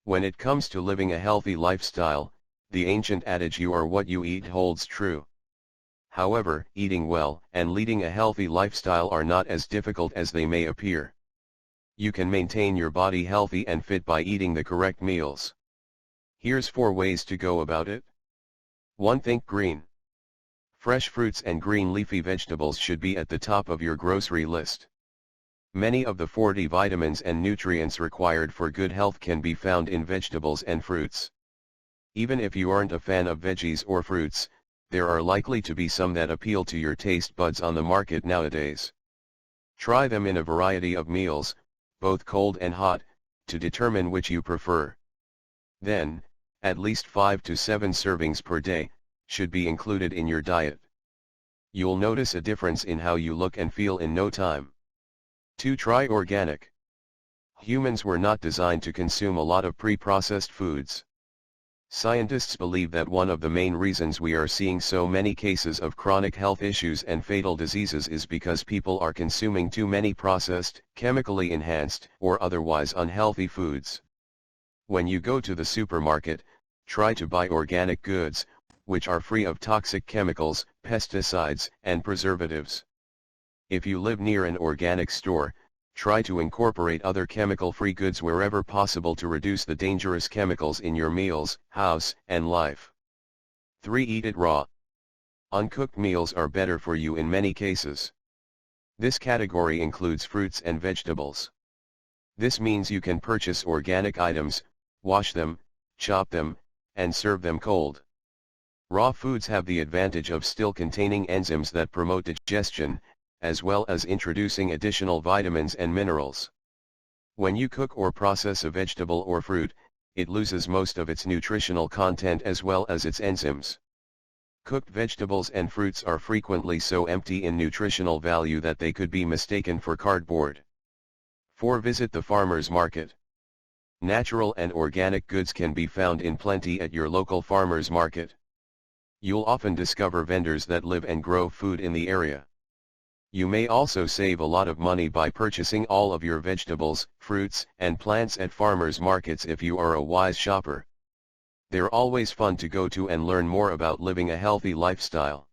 When it comes to living a healthy lifestyle, the ancient adage "you are what you eat" holds true. However, eating well and leading a healthy lifestyle are not as difficult as they may appear. You can maintain your body healthy and fit by eating the correct meals. Here's 4 ways to go about it. 1. Think green. Fresh fruits and green leafy vegetables should be at the top of your grocery list. Many of the 40 vitamins and nutrients required for good health can be found in vegetables and fruits. Even if you aren't a fan of veggies or fruits, there are likely to be some that appeal to your taste buds on the market nowadays. Try them in a variety of meals, both cold and hot, to determine which you prefer. Then, at least 5 to 7 servings per day should be included in your diet. You'll notice a difference in how you look and feel in no time. 2. Try organic. Humans were not designed to consume a lot of pre-processed foods. Scientists believe that one of the main reasons we are seeing so many cases of chronic health issues and fatal diseases is because people are consuming too many processed, chemically enhanced, or otherwise unhealthy foods. When you go to the supermarket, try to buy organic goods, which are free of toxic chemicals, pesticides, and preservatives. If you live near an organic store, try to incorporate other chemical-free goods wherever possible to reduce the dangerous chemicals in your meals, house, and life. 3. Eat it raw. Uncooked meals are better for you in many cases. This category includes fruits and vegetables. This means you can purchase organic items, wash them, chop them, and serve them cold. Raw foods have the advantage of still containing enzymes that promote digestion, as well as introducing additional vitamins and minerals. When you cook or process a vegetable or fruit, it loses most of its nutritional content as well as its enzymes. Cooked vegetables and fruits are frequently so empty in nutritional value that they could be mistaken for cardboard. 4. Visit the farmer's market. Natural and organic goods can be found in plenty at your local farmer's market. You'll often discover vendors that live and grow food in the area. You may also save a lot of money by purchasing all of your vegetables, fruits, and plants at farmers markets if you are a wise shopper. They're always fun to go to and learn more about living a healthy lifestyle.